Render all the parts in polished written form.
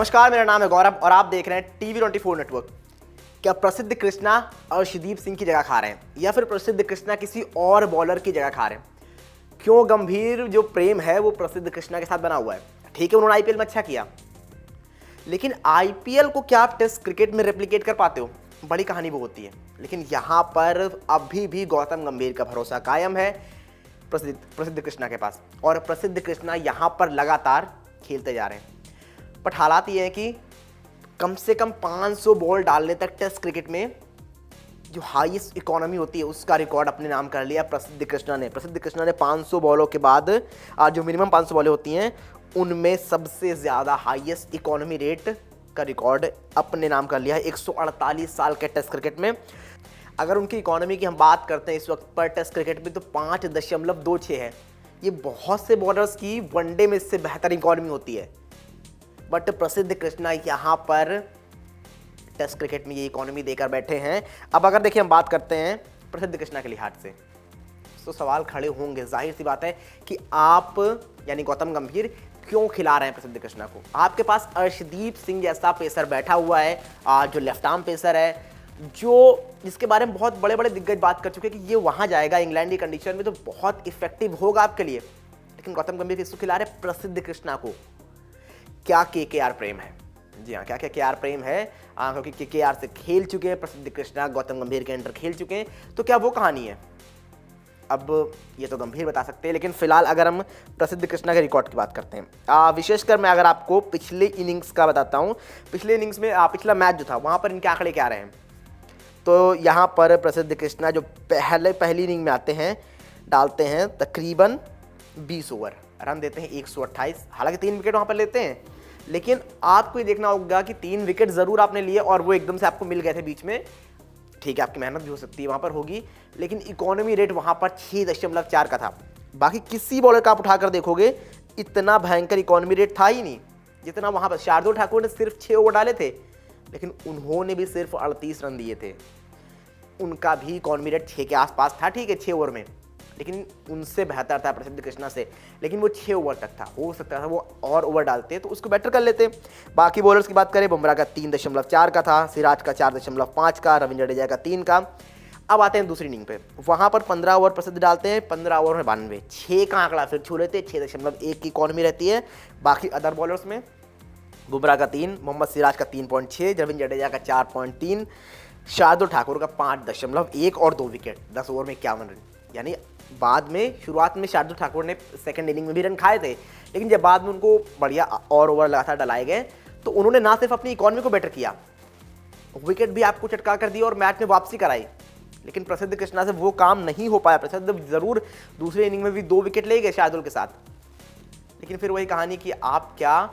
नमस्कार, मेरा नाम है गौरव और आप देख रहे हैं टीवी 24 नेटवर्क। क्या प्रसिद्ध कृष्णा अर्शदीप सिंह की जगह खा रहे हैं या फिर प्रसिद्ध कृष्णा किसी और बॉलर की जगह खा रहे हैं? क्यों गंभीर जो प्रेम है वो प्रसिद्ध कृष्णा के साथ बना हुआ है। ठीक है, उन्होंने आईपीएल में अच्छा किया, लेकिन आईपीएल को क्या आप टेस्ट क्रिकेट में रेप्लिकेट कर पाते हो? बड़ी कहानी वो होती है। लेकिन यहाँ पर अभी भी गौतम गंभीर का भरोसा कायम है प्रसिद्ध कृष्णा के पास, और प्रसिद्ध कृष्णा यहाँ पर लगातार खेलते जा रहे हैं। बट हालात ये है कि कम से कम 500 बॉल डालने तक टेस्ट क्रिकेट में जो हाईएस्ट इकोनॉमी होती है उसका रिकॉर्ड अपने नाम कर लिया प्रसिद्ध कृष्णा ने। प्रसिद्ध कृष्णा ने 500 बॉलों के बाद जो मिनिमम 500 बॉलें होती हैं उनमें सबसे ज़्यादा हाईएस्ट इकोनॉमी रेट का रिकॉर्ड अपने नाम कर लिया है 148 साल के टेस्ट क्रिकेट में। अगर उनकी इकोनॉमी की हम बात करते हैं इस वक्त पर टेस्ट क्रिकेट में तो 5.26 है। ये बहुत से बॉलर्स की वनडे में इससे बेहतर इकोनॉमी होती है, बट प्रसिद्ध कृष्णा यहाँ पर टेस्ट क्रिकेट में ये इकोनॉमी देकर बैठे हैं। अब अगर देखिए हम बात करते हैं प्रसिद्ध कृष्णा के लिहाज से तो सवाल खड़े होंगे, जाहिर सी बात है कि आप यानी गौतम गंभीर क्यों खिला रहे हैं प्रसिद्ध कृष्णा को। आपके पास अर्शदीप सिंह जैसा पेसर बैठा हुआ है, जो लेफ्ट आर्म पेसर है, जिसके बारे में बहुत बड़े बड़े दिग्गज बात कर चुके हैं कि ये वहां जाएगा इंग्लैंड की कंडीशन में तो बहुत इफेक्टिव होगा आपके लिए। लेकिन गौतम गंभीर किसको खिला रहे? प्रसिद्ध कृष्णा को। क्या केकेआर प्रेम है? जी हाँ, क्या केकेआर प्रेम है? क्योंकि केकेआर से खेल चुके हैं प्रसिद्ध कृष्णा, गौतम गंभीर के अंडर खेल चुके हैं, तो क्या वो कहानी है? अब ये तो गंभीर बता सकते हैं, लेकिन फिलहाल अगर हम प्रसिद्ध कृष्णा के रिकॉर्ड की बात करते हैं, विशेषकर मैं अगर आपको पिछले इनिंग्स का बताता हूँ, पिछले इनिंग्स में पिछला मैच जो था वहाँ पर इनके आंकड़े क्या रहे हैं। तो यहाँ पर प्रसिद्ध कृष्णा जो पहली इनिंग में आते हैं डालते हैं तकरीबन 20 ओवर, रन देते हैं 128, हालांकि 3 विकेट वहाँ पर लेते हैं। लेकिन आपको ये देखना होगा कि 3 विकेट ज़रूर आपने लिए और वो एकदम से आपको मिल गए थे बीच में। ठीक है, आपकी मेहनत भी हो सकती है वहाँ पर होगी, लेकिन इकोनॉमी रेट वहाँ पर 6.4 का था। बाकी किसी बॉलर का आप उठाकर देखोगे इतना भयंकर इकोनॉमी रेट था ही नहीं जितना वहाँ पर। शार्दुल ठाकुर ने सिर्फ 6 ओवर डाले थे, लेकिन उन्होंने भी सिर्फ 38 रन दिए थे। उनका भी इकोनॉमी रेट 6 के आसपास था, ठीक है, 6 ओवर में, लेकिन उनसे बेहतर था प्रसिद्ध कृष्णा से। लेकिन वो 6 ओवर तक था, हो सकता था वो और ओवर डालते तो उसको बेटर कर लेते। बाकी बॉलर्स की बात करें, बुमराह का 3.4 का था, सिराज का 4.5 का, रविंद्र जडेजा का 3 का। अब आते हैं दूसरी इनिंग पे, वहाँ पर 15 ओवर प्रसिद्ध डालते हैं, 15 ओवर में 92, 6 का आंकड़ा फिर छू लेते, 6.1 की इकोनॉमी रहती है। बाकी अदर बॉलर्स में बुमराह का 3, मोहम्मद सिराज का 3.6, रविंद्र जडेजा का 4.3, शार्दुल ठाकुर का 5.1 और 2 विकेट 10 ओवर में 51 रन। यानी बाद में शुरुआत में शार्दुल ठाकुर ने सेकंड इनिंग में भी रन खाए थे, लेकिन जब बाद में उनको बढ़िया और ओवर लगातार डलाए गए तो उन्होंने ना सिर्फ अपनी इकोनॉमी को बेटर किया, विकेट भी आपको चटका कर दी और मैच में वापसी कराई। लेकिन प्रसिद्ध कृष्णा से वो काम नहीं हो पाया। प्रसिद्ध जरूर दूसरे इनिंग में भी 2 विकेट ले गए शार्दुल के साथ, लेकिन फिर वही कहानी कि आप क्या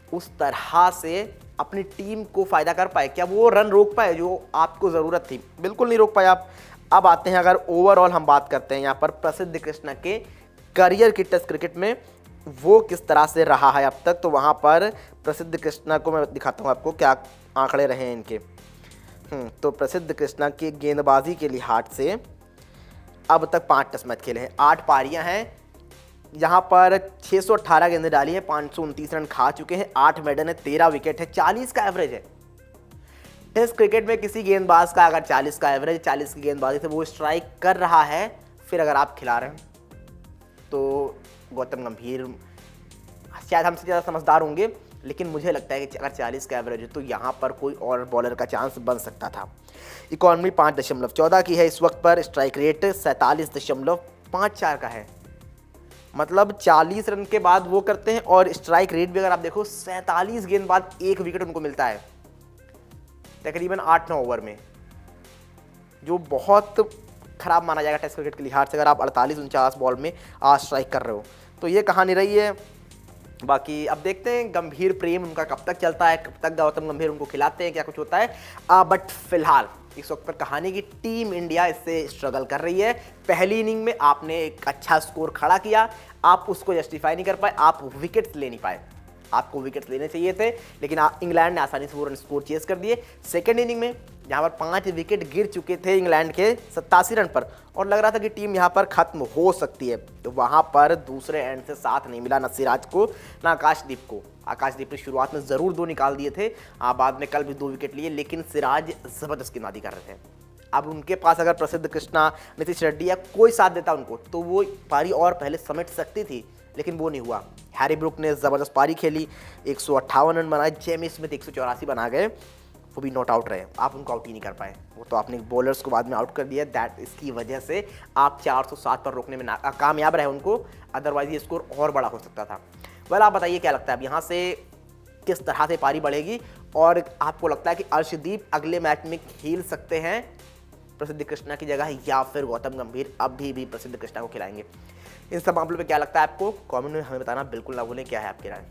उस तरह से अपनी टीम को फायदा कर पाए? क्या वो रन रोक पाए जो आपको ज़रूरत थी? बिल्कुल नहीं रोक पाए आप। अब आते हैं, अगर ओवरऑल हम बात करते हैं यहाँ पर प्रसिद्ध कृष्णा के करियर की टेस्ट क्रिकेट में वो किस तरह से रहा है अब तक, तो वहाँ पर प्रसिद्ध कृष्णा को मैं दिखाता हूँ आपको क्या आंकड़े रहे हैं इनके। तो प्रसिद्ध कृष्णा की गेंदबाजी के लिहाज से अब तक 5 टेस्ट मैच खेले हैं, 8 पारियाँ हैं, यहाँ पर 618 गेंदें डाली हैं, 529 रन खा चुके हैं, 8 मेडन है, 13 विकेट है, 40 का एवरेज है। टेस्ट क्रिकेट में किसी गेंदबाज का अगर 40 का एवरेज, 40 की गेंदबाजी से वो स्ट्राइक कर रहा है, फिर अगर आप खिला रहे हैं तो गौतम गंभीर शायद हमसे ज़्यादा समझदार होंगे, लेकिन मुझे लगता है कि अगर 40 का एवरेज है तो यहाँ पर कोई और बॉलर का चांस बन सकता था। इकोनॉमी 5.14 की है इस वक्त पर, स्ट्राइक रेट 47.54 का है। मतलब 40 रन के बाद वो करते हैं, और स्ट्राइक रेट भी अगर आप देखो 47 गेंद बाद 1 विकेट उनको मिलता है तकरीबन 8-9 ओवर में, जो बहुत खराब माना जाएगा टेस्ट क्रिकेट के लिहाज से अगर आप 48-49 बॉल में स्ट्राइक कर रहे हो। तो ये कहानी रही है। बाकी अब देखते हैं गंभीर प्रेम उनका कब तक चलता है, कब तक गौतम गंभीर उनको खिलाते हैं, क्या कुछ होता है। बट फिलहाल इस वक्त पर कहानी की टीम इंडिया इससे स्ट्रगल कर रही है। पहली इनिंग में आपने एक अच्छा स्कोर खड़ा किया, आप उसको जस्टिफाई नहीं कर पाए, आप विकेट्स ले नहीं पाए। आपको विकेट्स लेने चाहिए थे, लेकिन इंग्लैंड ने आसानी से वो रन स्कोर चेस कर दिए। सेकेंड इनिंग में जहाँ पर 5 विकेट गिर चुके थे इंग्लैंड के 87 रन पर, और लग रहा था कि टीम यहाँ पर खत्म हो सकती है, तो वहाँ पर दूसरे एंड से साथ नहीं मिला ना सिराज को ना आकाशदीप को। आकाशदीप ने शुरुआत में ज़रूर 2 निकाल दिए थे, बाद में कल भी 2 विकेट लिए, लेकिन सिराज ज़बरदस्त गेंदबाजी कर रहे थे। अब उनके पास अगर प्रसिद्ध कृष्णा, नीतीश रेड्डी या कोई साथ देता उनको तो वो पारी और पहले समेट सकती थी, लेकिन वो नहीं हुआ। हैरी ब्रुक ने ज़बरदस्त पारी खेली, 158 रन बनाए, जेमी स्मिथ 184 बना गए, वो भी नॉट आउट रहे, आप उनको आउट ही नहीं कर पाए। वो तो आपने बॉलर्स को बाद में आउट कर दिया, दैट इसकी वजह से आप 407 पर रोकने में कामयाब रहे उनको, अदरवाइज ये स्कोर और बड़ा हो सकता था। वेल आप बताइए क्या लगता है अब यहाँ से किस तरह से पारी बढ़ेगी, और आपको लगता है कि अर्शदीप अगले मैच में खेल सकते हैं प्रसिद्ध कृष्णा की जगह, या फिर गौतम गंभीर अभी भी प्रसिद्ध कृष्णा को खिलाएंगे? इन सब मामलों पे क्या लगता है आपको, कमेंट में हमें बताना बिल्कुल ना भूलें। क्या है आपकी राय?